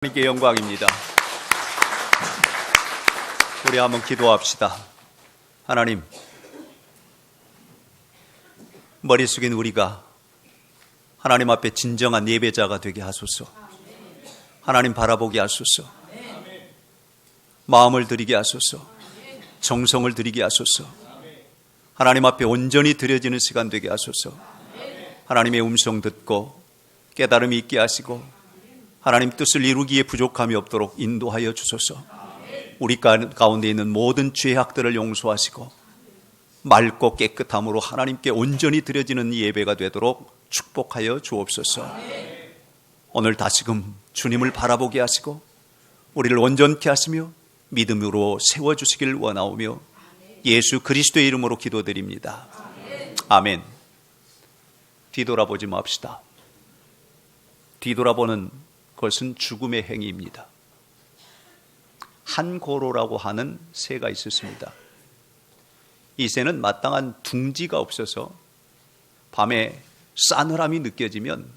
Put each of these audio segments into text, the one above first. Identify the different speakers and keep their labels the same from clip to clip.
Speaker 1: 하나님께 영광입니다. 우리 한번 기도합시다. 하나님, 머리 숙인 우리가 하나님 앞에 진정한 예배자가 되게 하소서. 하나님 바라보게 하소서. 마음을 드리게 하소서. 정성을 드리게 하소서. 하나님 앞에 온전히 드려지는 시간 되게 하소서. 하나님의 음성 듣고 깨달음이 있게 하시고 하나님 뜻을 이루기에 부족함이 없도록 인도하여 주소서. 우리 가운데 있는 모든 죄악들을 용서하시고 맑고 깨끗함으로 하나님께 온전히 드려지는 예배가 되도록 축복하여 주옵소서. 오늘 다시금 주님을 바라보게 하시고 우리를 온전케 하시며 믿음으로 세워주시길 원하오며 예수 그리스도의 이름으로 기도드립니다. 아멘. 뒤돌아보지 맙시다. 뒤돌아보는 그것은 죽음의 행위입니다. 한고로라고 하는 새가 있었습니다. 이 새는 마땅한 둥지가 없어서 밤에 싸늘함이 느껴지면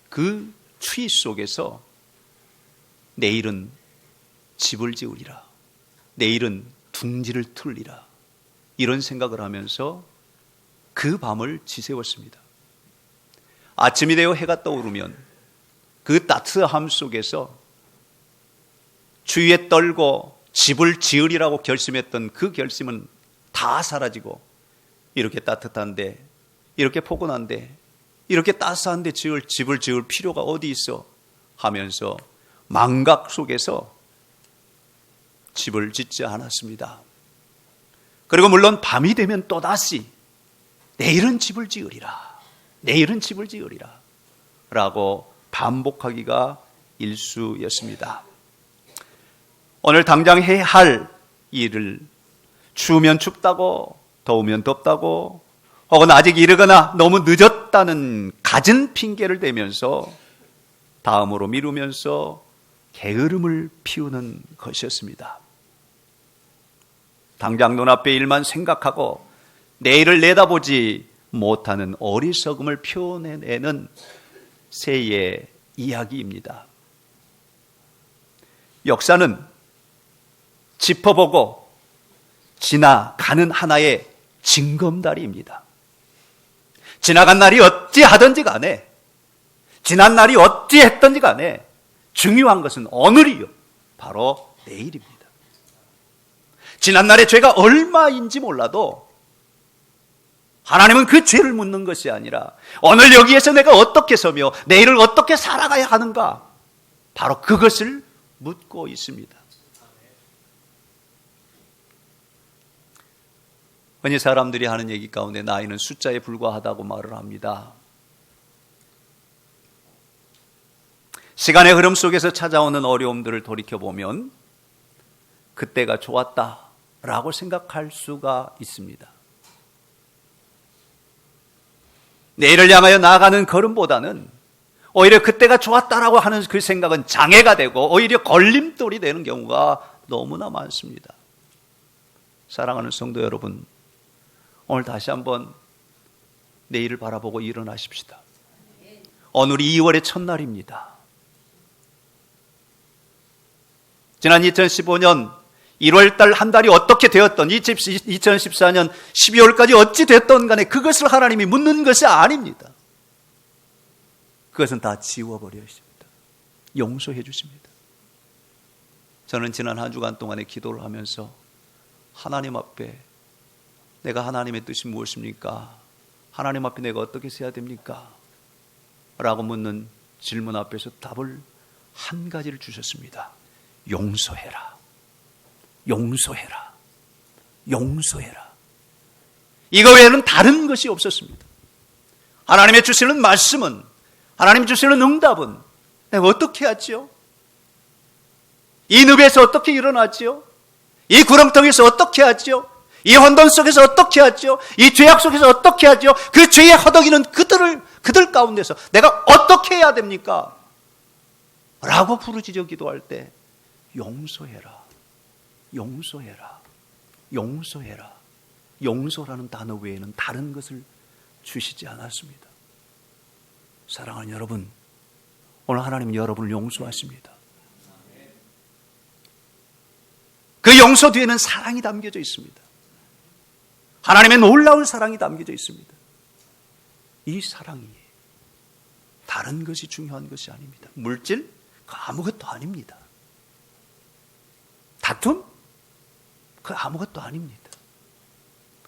Speaker 1: 그 추위 속에서 내일은 집을 지으리라, 내일은 둥지를 틀리라, 이런 생각을 하면서 그 밤을 지새웠습니다. 아침이 되어 해가 떠오르면 그 따스함 속에서 추위에 떨고 집을 지으리라고 결심했던 그 결심은 다 사라지고 이렇게 따뜻한데, 이렇게 포근한데, 이렇게 따스한데 집을 지을 필요가 어디 있어 하면서 망각 속에서 집을 짓지 않았습니다. 그리고 물론 밤이 되면 또다시 내일은 집을 지으리라, 내일은 집을 지으리라 라고 반복하기가 일쑤였습니다. 오늘 당장 해야 할 일을 추우면 춥다고, 더우면 덥다고, 혹은 아직 이르거나 너무 늦었다는 갖은 핑계를 대면서 다음으로 미루면서 게으름을 피우는 것이었습니다. 당장 눈앞의 일만 생각하고 내일을 내다보지 못하는 어리석음을 표현해내는 새의 이야기입니다. 역사는 짚어보고 지나가는 하나의 징검다리입니다. 지나간 날이 어찌하든지 간에, 지난 날이 어찌했든지 간에 중요한 것은 오늘이요, 바로 내일입니다. 지난 날의 죄가 얼마인지 몰라도 하나님은 그 죄를 묻는 것이 아니라 오늘 여기에서 내가 어떻게 서며 내일을 어떻게 살아가야 하는가, 바로 그것을 묻고 있습니다. 흔히 사람들이 하는 얘기 가운데 나이는 숫자에 불과하다고 말을 합니다. 시간의 흐름 속에서 찾아오는 어려움들을 돌이켜보면 그때가 좋았다라고 생각할 수가 있습니다. 내일을 향하여 나아가는 걸음보다는 오히려 그때가 좋았다라고 하는 그 생각은 장애가 되고 오히려 걸림돌이 되는 경우가 너무나 많습니다. 사랑하는 성도 여러분, 오늘 다시 한번 내일을 바라보고 일어나십시다. 오늘이 2월의 첫날입니다. 지난 2015년 1월달 한 달이 어떻게 되었던 2014년 12월까지 어찌 됐던 간에 그것을 하나님이 묻는 것이 아닙니다. 그것은 다 지워버리십니다. 용서해 주십니다. 저는 지난 한 주간 동안에 기도를 하면서 하나님 앞에 내가 하나님의 뜻이 무엇입니까? 하나님 앞에 내가 어떻게 서야 됩니까? 라고 묻는 질문 앞에서 답을 한 가지를 주셨습니다. 용서해라. 용서해라. 용서해라. 이거 외에는 다른 것이 없었습니다. 하나님의 주시는 말씀은, 하나님 주시는 응답은 내가 어떻게 하지요? 이 늪에서 어떻게 일어나지요? 이 구렁텅이에서 어떻게 하지요? 이 혼돈 속에서 어떻게 하지요? 이 죄악 속에서 어떻게 하지요? 그 죄의 허덕이는 그들 가운데서 내가 어떻게 해야 됩니까? 라고 부르짖어 기도할 때 용서해라. 용서해라. 용서해라. 용서라는 단어 외에는 다른 것을 주시지 않았습니다. 사랑하는 여러분, 오늘 하나님은 여러분을 용서하십니다. 그 용서 뒤에는 사랑이 담겨져 있습니다. 하나님의 놀라운 사랑이 담겨져 있습니다. 이 사랑이 다른 것이 중요한 것이 아닙니다. 물질? 그 아무것도 아닙니다. 다툼? 그 아무것도 아닙니다.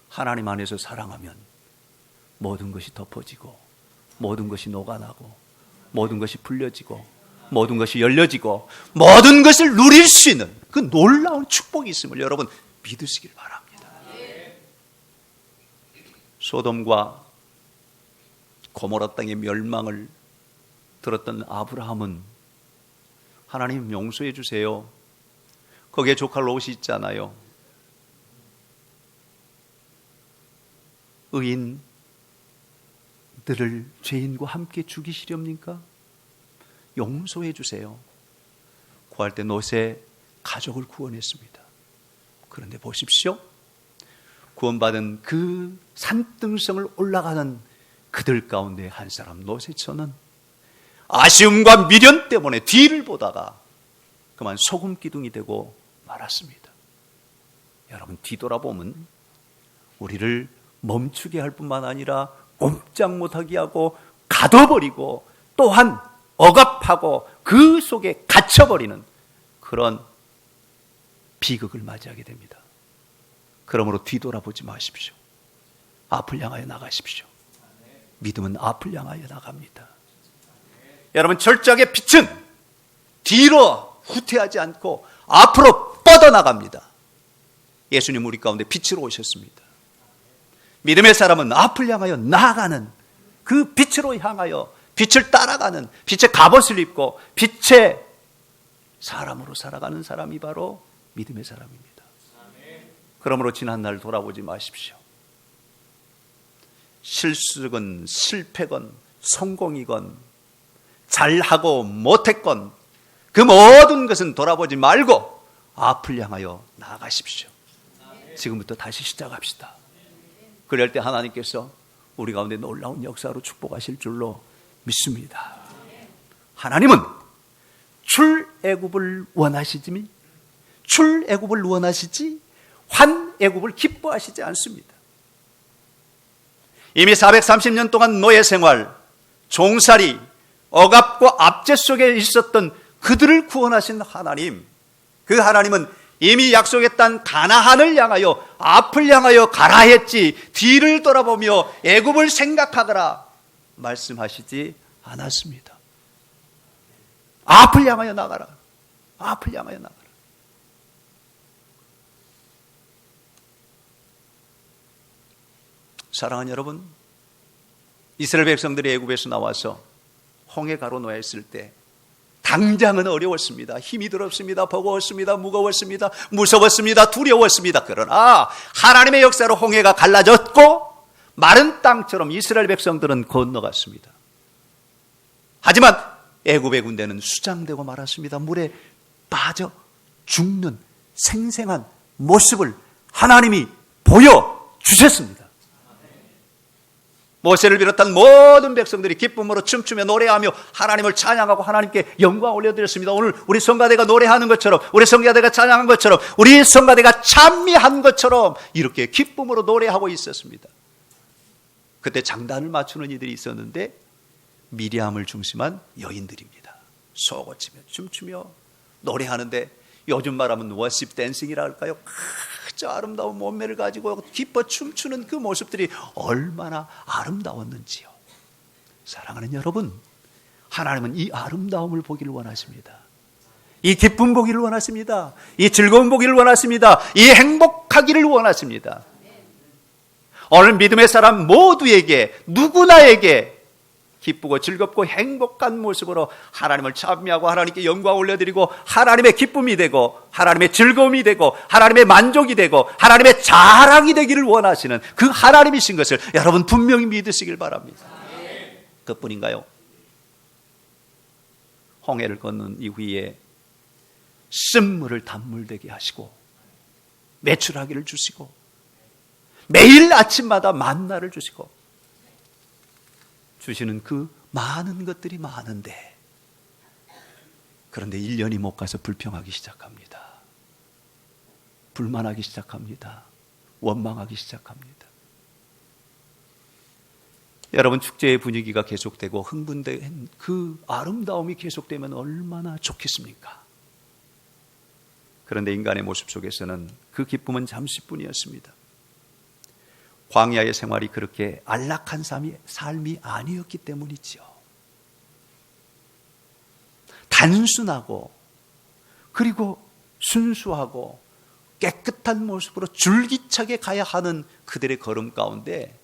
Speaker 1: 하나님 안에서 사랑하면 모든 것이 덮어지고 모든 것이 녹아나고 모든 것이 풀려지고 모든 것이 열려지고 모든 것을 누릴 수 있는 그 놀라운 축복이 있음을 여러분 믿으시길 바랍니다. 소돔과 고모라 땅의 멸망을 들었던 아브라함은 하나님 용서해 주세요. 거기에 조카 롯이 있잖아요. 의인들을 죄인과 함께 죽이시렵니까? 용서해 주세요. 구할 때 롯의 가족을 구원했습니다. 그런데 보십시오. 구원받은 그 산등성을 올라가는 그들 가운데 한 사람 롯의 처는 아쉬움과 미련 때문에 뒤를 보다가 그만 소금 기둥이 되고 말았습니다. 여러분, 뒤돌아보면 우리를 멈추게 할 뿐만 아니라 꼼짝 못하게 하고 가둬버리고 또한 억압하고 그 속에 갇혀버리는 그런 비극을 맞이하게 됩니다. 그러므로 뒤돌아보지 마십시오. 앞을 향하여 나가십시오. 믿음은 앞을 향하여 나갑니다. 여러분, 절정의 빛은 뒤로 후퇴하지 않고 앞으로 뻗어나갑니다. 예수님 우리 가운데 빛으로 오셨습니다. 믿음의 사람은 앞을 향하여 나아가는 그 빛으로 향하여 빛을 따라가는 빛의 갑옷을 입고 빛의 사람으로 살아가는 사람이 바로 믿음의 사람입니다. 그러므로 지난날 돌아보지 마십시오. 실수건 실패건 성공이건 잘하고 못했건 그 모든 것은 돌아보지 말고 앞을 향하여 나아가십시오. 지금부터 다시 시작합시다. 그럴 때 하나님께서 우리 가운데 놀라운 역사로 축복하실 줄로 믿습니다. 하나님은 출애굽을 원하시지 환애굽을 기뻐하시지 않습니다. 이미 430년 동안 노예 생활, 종살이, 억압과 압제 속에 있었던 그들을 구원하신 하나님, 그 하나님은 이미 약속했던 가나안을 향하여 앞을 향하여 가라 했지 뒤를 돌아보며 애굽을 생각하거라 말씀하시지 않았습니다. 앞을 향하여 나가라. 앞을 향하여 나가라. 사랑하는 여러분, 이스라엘 백성들이 애굽에서 나와서 홍해 가로 놓였을 때 당장은 어려웠습니다. 힘이 들었습니다. 버거웠습니다. 무거웠습니다. 무서웠습니다. 두려웠습니다. 그러나 하나님의 역사로 홍해가 갈라졌고 마른 땅처럼 이스라엘 백성들은 건너갔습니다. 하지만 애굽의 군대는 수장되고 말았습니다. 물에 빠져 죽는 생생한 모습을 하나님이 보여주셨습니다. 모세를 비롯한 모든 백성들이 기쁨으로 춤추며 노래하며 하나님을 찬양하고 하나님께 영광 올려드렸습니다. 오늘 우리 성가대가 노래하는 것처럼, 우리 성가대가 찬양한 것처럼, 우리 성가대가 찬미한 것처럼 이렇게 기쁨으로 노래하고 있었습니다. 그때 장단을 맞추는 이들이 있었는데 미리암을 중심한 여인들입니다. 소고치며 춤추며 노래하는데 요즘 말하면 워십 댄싱이라 할까요? 저 아름다운 몸매를 가지고 기뻐 춤추는 그 모습들이 얼마나 아름다웠는지요. 사랑하는 여러분, 하나님은 이 아름다움을 보기를 원하십니다. 이 기쁨 보기를 원하십니다. 이 즐거움 보기를 원하십니다. 이 행복하기를 원하십니다. 오늘 믿음의 사람 모두에게, 누구나에게 기쁘고 즐겁고 행복한 모습으로 하나님을 찬미하고 하나님께 영광 올려드리고 하나님의 기쁨이 되고 하나님의 즐거움이 되고 하나님의 만족이 되고 하나님의 자랑이 되기를 원하시는 그 하나님이신 것을 여러분 분명히 믿으시길 바랍니다. 그뿐인가요? 홍해를 건넌 이후에 쓴물을 단물 되게 하시고 매출하기를 주시고 매일 아침마다 만나를 주시고 주시는 그 많은 것들이 많은데 그런데 1년이 못 가서 불평하기 시작합니다. 불만하기 시작합니다. 원망하기 시작합니다. 여러분, 축제의 분위기가 계속되고 흥분된 그 아름다움이 계속되면 얼마나 좋겠습니까? 그런데 인간의 모습 속에서는 그 기쁨은 잠시뿐이었습니다. 광야의 생활이 그렇게 안락한 삶이 아니었기 때문이죠. 단순하고 그리고 순수하고 깨끗한 모습으로 줄기차게 가야 하는 그들의 걸음 가운데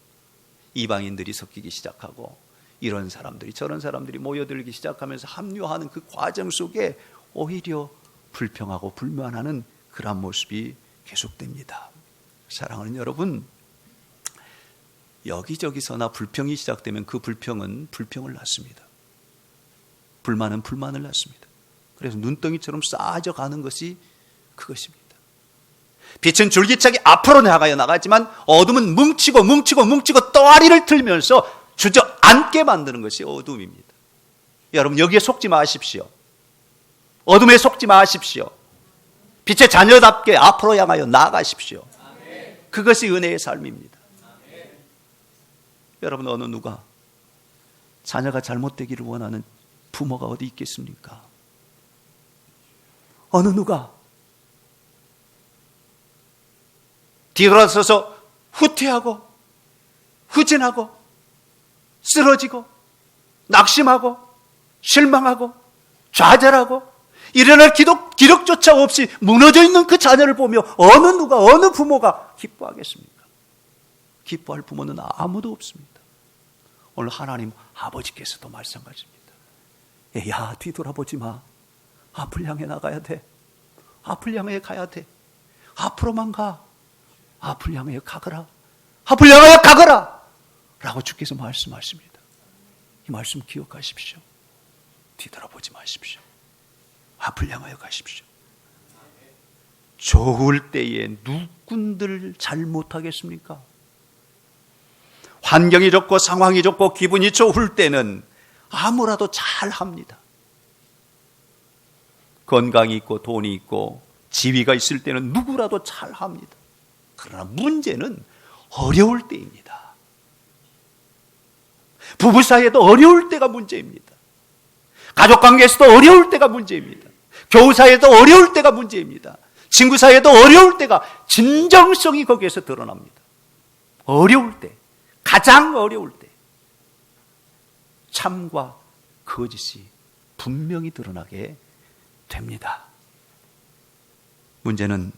Speaker 1: 이방인들이 섞이기 시작하고 이런 사람들이 저런 사람들이 모여들기 시작하면서 합류하는 그 과정 속에 오히려 불평하고 불만하는 그런 모습이 계속됩니다. 사랑하는 여러분, 여기저기서나 불평이 시작되면 그 불평은 불평을 낳습니다. 불만은 불만을 낳습니다. 그래서 눈덩이처럼 쌓아져 가는 것이 그것입니다. 빛은 줄기차게 앞으로 나가지만 어둠은 뭉치고 떠아리를 틀면서 주저앉게 만드는 것이 어둠입니다. 여러분, 여기에 속지 마십시오. 어둠에 속지 마십시오. 빛의 자녀답게 앞으로 향하여 나아가십시오. 그것이 은혜의 삶입니다. 여러분, 어느 누가 자녀가 잘못되기를 원하는 부모가 어디 있겠습니까? 어느 누가 뒤돌아서서 후퇴하고 후진하고 쓰러지고 낙심하고 실망하고 좌절하고 일어날 기력조차 없이 무너져 있는 그 자녀를 보며 어느 누가, 어느 부모가 기뻐하겠습니까? 기뻐할 부모는 아무도 없습니다. 오늘 하나님 아버지께서도 마찬가지입니다. 야, 뒤돌아보지 마. 앞을 향해 나가야 돼. 앞을 향해 가야 돼. 앞으로만 가. 앞을 향해 가거라. 앞을 향하여 가거라. 라고 주께서 말씀하십니다. 이 말씀 기억하십시오. 뒤돌아보지 마십시오. 앞을 향하여 가십시오. 좋을 때에 누군들 잘못하겠습니까? 환경이 좋고 상황이 좋고 기분이 좋을 때는 아무라도 잘합니다. 건강이 있고 돈이 있고 지위가 있을 때는 누구라도 잘합니다. 그러나 문제는 어려울 때입니다. 부부 사이에도 어려울 때가 문제입니다. 가족 관계에서도 어려울 때가 문제입니다. 교우 사이에도 어려울 때가 문제입니다. 친구 사이에도 어려울 때가, 진정성이 거기에서 드러납니다. 어려울 때, 가장 어려울 때 참과 거짓이 분명히 드러나게 됩니다. 문제는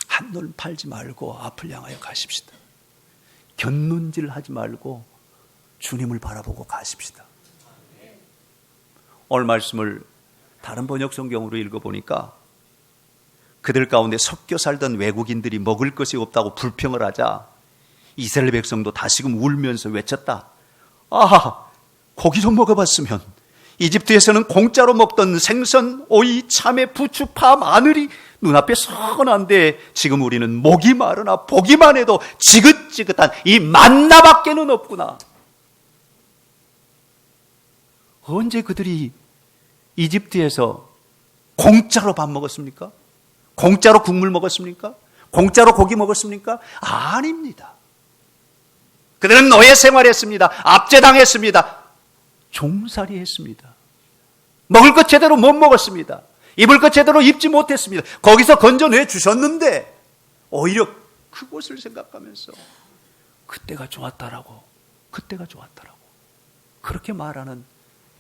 Speaker 1: 한눈 팔지 말고 앞을 향하여 가십시다. 곁눈질 하지 말고 주님을 바라보고 가십시다. 오늘 말씀을 다른 번역 성경으로 읽어보니까 그들 가운데 섞여 살던 외국인들이 먹을 것이 없다고 불평을 하자 이스라엘 백성도 다시금 울면서 외쳤다. 아, 고기 좀 먹어봤으면. 이집트에서는 공짜로 먹던 생선, 오이, 참외, 부추, 파, 마늘이 눈앞에 선한데 지금 우리는 목이 마르나 보기만 해도 지긋지긋한 이 만나밖에는 없구나. 언제 그들이 이집트에서 공짜로 밥 먹었습니까? 공짜로 국물 먹었습니까? 공짜로 고기 먹었습니까? 아닙니다. 그들은 노예 생활했습니다. 압제당했습니다. 종살이 했습니다. 먹을 것 제대로 못 먹었습니다. 입을 것 제대로 입지 못했습니다. 거기서 건져내 주셨는데 오히려 그곳을 생각하면서 그때가 좋았다라고 그렇게 말하는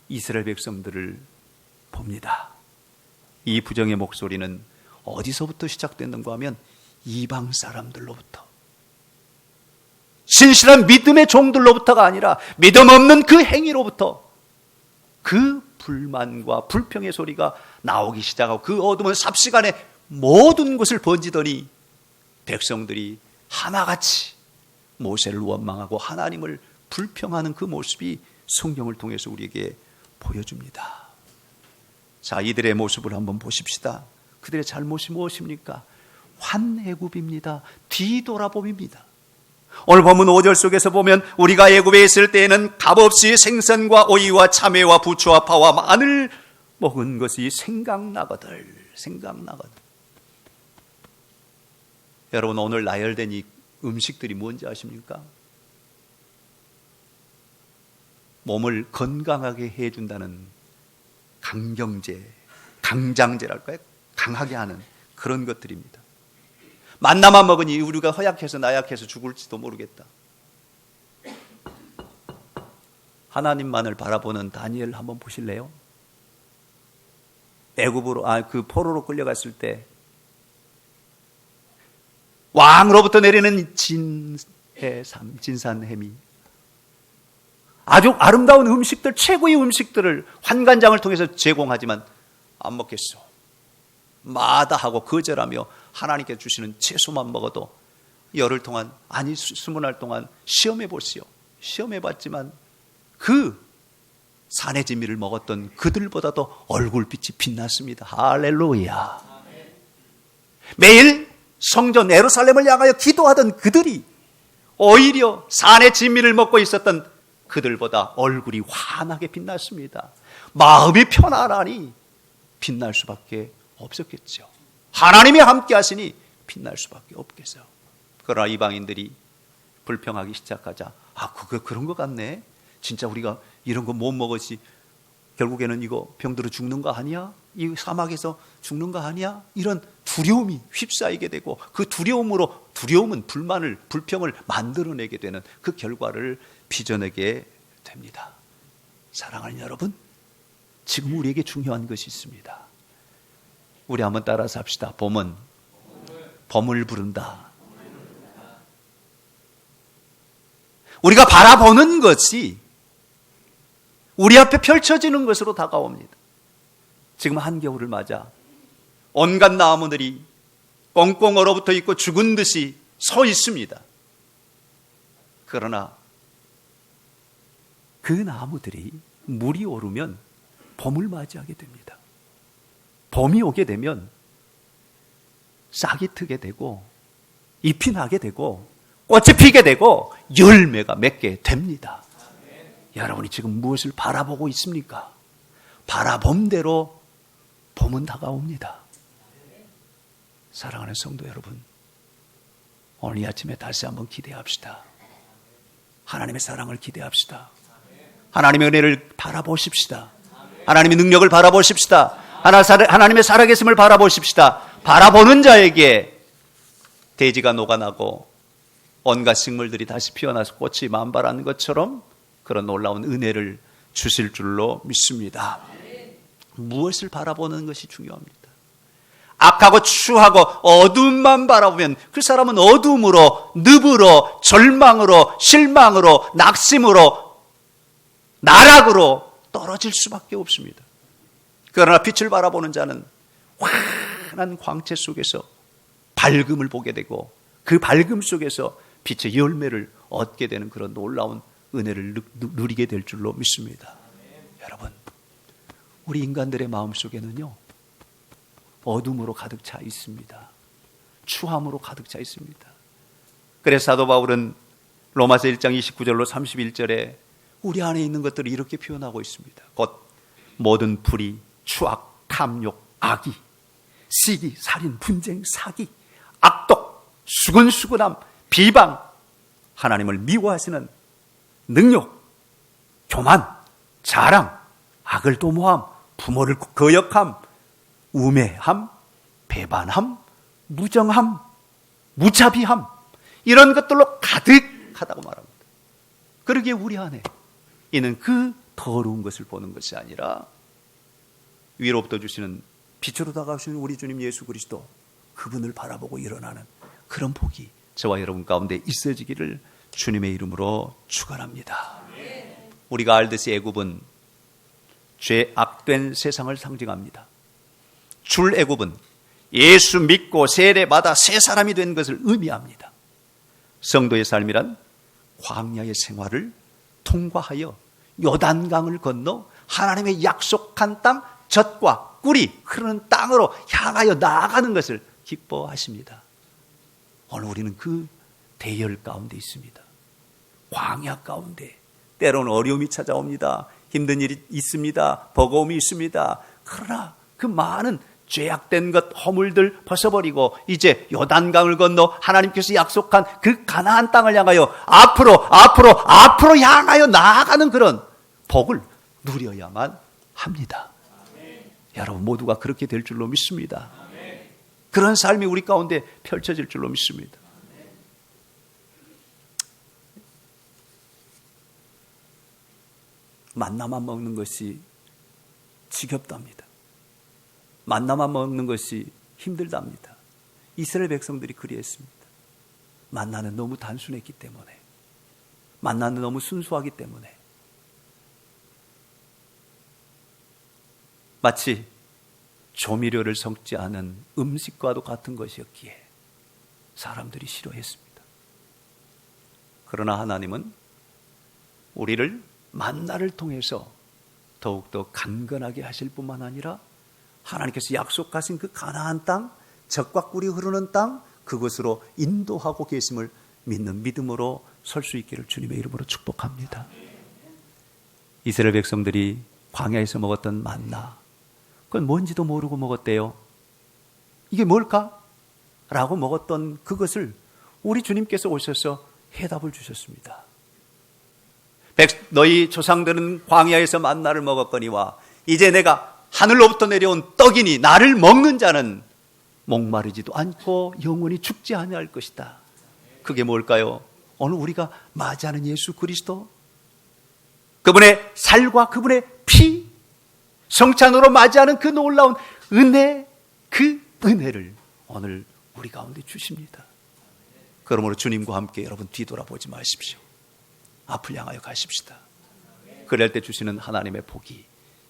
Speaker 1: 이스라엘 백성들을 봅니다. 이 부정의 목소리는 어디서부터 시작됐는가 하면 이방 사람들로부터, 신실한 믿음의 종들로부터가 아니라 믿음 없는 그 행위로부터 그 불만과 불평의 소리가 나오기 시작하고 그 어둠은 삽시간에 모든 곳을 번지더니 백성들이 하나같이 모세를 원망하고 하나님을 불평하는 그 모습이 성경을 통해서 우리에게 보여줍니다. 자, 이들의 모습을 한번 보십시다. 그들의 잘못이 무엇입니까? 환애굽입니다. 뒤돌아봄입니다. 오늘 본문 5절 속에서 보면 우리가 애굽에 있을 때에는 값없이 생선과 오이와 참외와 부추와 파와 마늘 먹은 것이 생각나거들. 여러분, 오늘 나열된 이 음식들이 뭔지 아십니까? 몸을 건강하게 해준다는 강경제, 강장제랄까요? 강하게 하는 그런 것들입니다. 만나만 먹으니 우리가 허약해서 나약해서 죽을지도 모르겠다. 하나님만을 바라보는 다니엘 한번 보실래요? 애굽으로 그 포로로 끌려갔을 때 왕으로부터 내리는 진산해미, 아주 아름다운 음식들, 최고의 음식들을 환관장을 통해서 제공하지만 안 먹겠소. 마다하고 거절하며 하나님께 주시는 채소만 먹어도 열흘 동안, 아니 20날 동안 시험해 보시오. 시험해 봤지만 그 산의 진미를 먹었던 그들보다도 얼굴빛이 빛났습니다. 할렐루야. 매일 성전 예루살렘을 향하여 기도하던 그들이 오히려 산의 진미를 먹고 있었던 그들보다 얼굴이 환하게 빛났습니다. 마음이 편안하니 빛날 수밖에 없었겠죠. 하나님이 함께 하시니 빛날 수밖에 없겠어요. 그러나 이방인들이 불평하기 시작하자, 그런 것 같네. 진짜 우리가 이런 거 못 먹었지. 결국에는 이거 병들어 죽는 거 아니야? 이 사막에서 죽는 거 아니야? 이런 두려움이 휩싸이게 되고, 그 두려움은 불만을, 불평을 만들어내게 되는 그 결과를 빚어내게 됩니다. 사랑하는 여러분, 지금 우리에게 중요한 것이 있습니다. 우리 한번 따라서 합시다. 봄은 봄을 부른다. 우리가 바라보는 것이 우리 앞에 펼쳐지는 것으로 다가옵니다. 지금 한겨울을 맞아 온갖 나무들이 꽁꽁 얼어붙어 있고 죽은 듯이 서 있습니다. 그러나 그 나무들이 물이 오르면 봄을 맞이하게 됩니다. 봄이 오게 되면 싹이 트게 되고 잎이 나게 되고 꽃이 피게 되고 열매가 맺게 됩니다. 여러분이 지금 무엇을 바라보고 있습니까? 바라봄대로 봄은 다가옵니다. 사랑하는 성도 여러분, 오늘 이 아침에 다시 한번 기대합시다. 하나님의 사랑을 기대합시다. 하나님의 은혜를 바라보십시다. 하나님의 능력을 바라보십시다. 하나님의 살아계심을 바라보십시다. 바라보는 자에게 대지가 녹아나고 온갖 식물들이 다시 피어나서 꽃이 만발한 것처럼 그런 놀라운 은혜를 주실 줄로 믿습니다. 무엇을 바라보는 것이 중요합니다. 악하고 추하고 어둠만 바라보면 그 사람은 어둠으로, 늪으로, 절망으로, 실망으로, 낙심으로, 나락으로 떨어질 수밖에 없습니다. 그러나 빛을 바라보는 자는 환한 광채 속에서 밝음을 보게 되고 그 밝음 속에서 빛의 열매를 얻게 되는 그런 놀라운 은혜를 누리게 될 줄로 믿습니다. 여러분, 우리 인간들의 마음속에는요, 어둠으로 가득 차 있습니다. 추함으로 가득 차 있습니다. 그래서 사도 바울은 로마서 1장 29절로 31절에 우리 안에 있는 것들을 이렇게 표현하고 있습니다. 곧 모든 불의, 추악, 탐욕, 악의, 시기, 살인, 분쟁, 사기, 악독, 수근수근함, 비방, 하나님을 미워하시는 능욕, 교만, 자랑, 악을 도모함, 부모를 거역함, 우매함, 배반함, 무정함, 무자비함, 이런 것들로 가득하다고 말합니다. 그러기에 우리 안에 있는 그 더러운 것을 보는 것이 아니라 위로부터 주시는 빛으로 다가오시는 우리 주님 예수 그리스도, 그분을 바라보고 일어나는 그런 복이 저와 여러분 가운데 있어지기를 주님의 이름으로 축원합니다. 우리가 알듯이 애굽은 죄악된 세상을 상징합니다. 출애굽은 예수 믿고 세례받아 새 사람이 된 것을 의미합니다. 성도의 삶이란 광야의 생활을 통과하여 요단강을 건너 하나님의 약속한 땅, 젖과 꿀이 흐르는 땅으로 향하여 나아가는 것을 기뻐하십니다. 오늘 우리는 그 대열 가운데 있습니다. 광야 가운데 때로는 어려움이 찾아옵니다. 힘든 일이 있습니다. 버거움이 있습니다. 그러나 그 많은 죄악된 것, 허물들 벗어버리고 이제 요단강을 건너 하나님께서 약속한 그 가나안 땅을 향하여 앞으로 향하여 나아가는 그런 복을 누려야만 합니다. 여러분 모두가 그렇게 될 줄로 믿습니다. 그런 삶이 우리 가운데 펼쳐질 줄로 믿습니다. 만나만 먹는 것이 지겹답니다. 만나만 먹는 것이 힘들답니다. 이스라엘 백성들이 그리했습니다. 만나는 너무 단순했기 때문에, 만나는 너무 순수하기 때문에 마치 조미료를 섞지 않은 음식과도 같은 것이었기에 사람들이 싫어했습니다. 그러나 하나님은 우리를 만나를 통해서 더욱더 강건하게 하실 뿐만 아니라 하나님께서 약속하신 그 가나안 땅, 젖과 꿀이 흐르는 땅, 그것으로 인도하고 계심을 믿는 믿음으로 설 수 있기를 주님의 이름으로 축복합니다. 이스라엘 백성들이 광야에서 먹었던 만나, 그건 뭔지도 모르고 먹었대요. 이게 뭘까? 라고 먹었던 그것을 우리 주님께서 오셔서 해답을 주셨습니다. 너희 조상들은 광야에서 만나를 먹었거니와 이제 내가 하늘로부터 내려온 떡이니 나를 먹는 자는 목마르지도 않고 영원히 죽지 아니할 것이다. 그게 뭘까요? 오늘 우리가 맞이하는 예수 그리스도, 그분의 살과 그분의 피, 성찬으로 맞이하는 그 놀라운 은혜, 그 은혜를 오늘 우리 가운데 주십니다. 그러므로 주님과 함께 여러분 뒤돌아보지 마십시오. 앞을 향하여 가십시다. 그럴 때 주시는 하나님의 복이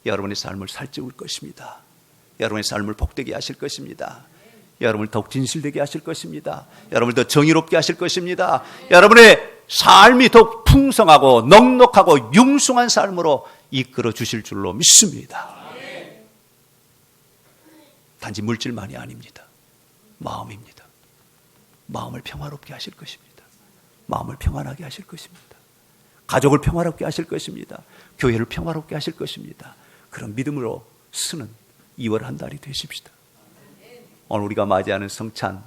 Speaker 1: 여러분의 삶을 살찌울 것입니다. 여러분의 삶을 복되게 하실 것입니다. 여러분을 더욱 진실되게 하실 것입니다. 여러분을 더 정의롭게 하실 것입니다. 여러분의 삶이 더욱 풍성하고 넉넉하고 융숭한 삶으로 이끌어 주실 줄로 믿습니다. 단지 물질만이 아닙니다. 마음입니다. 마음을 평화롭게 하실 것입니다. 마음을 평안하게 하실 것입니다. 가족을 평화롭게 하실 것입니다. 교회를 평화롭게 하실 것입니다. 그런 믿음으로 쓰는 2월 한 달이 되십시다. 오늘 우리가 맞이하는 성찬,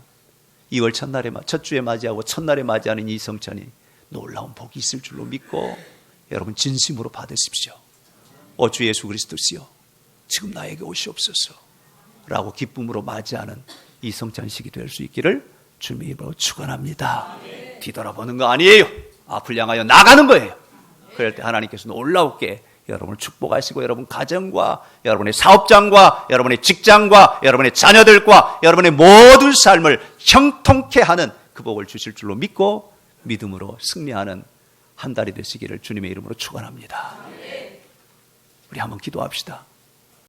Speaker 1: 2월 첫 주에 맞이하고 첫날에 맞이하는 이 성찬이 놀라운 복이 있을 줄로 믿고 여러분 진심으로 받으십시오. 오 주 예수 그리스도시여, 지금 나에게 오시옵소서 라고 기쁨으로 맞이하는 이 성찬식이 될 수 있기를 주님의 이름으로 축원합니다. 뒤돌아보는 거 아니에요. 앞을 향하여 나가는 거예요. 그럴 때 하나님께서 놀라우게 여러분을 축복하시고 여러분 가정과 여러분의 사업장과 여러분의 직장과 여러분의 자녀들과 여러분의 모든 삶을 형통케 하는 그 복을 주실 줄로 믿고 믿음으로 승리하는 한 달이 되시기를 주님의 이름으로 축원합니다. 우리 한번 기도합시다.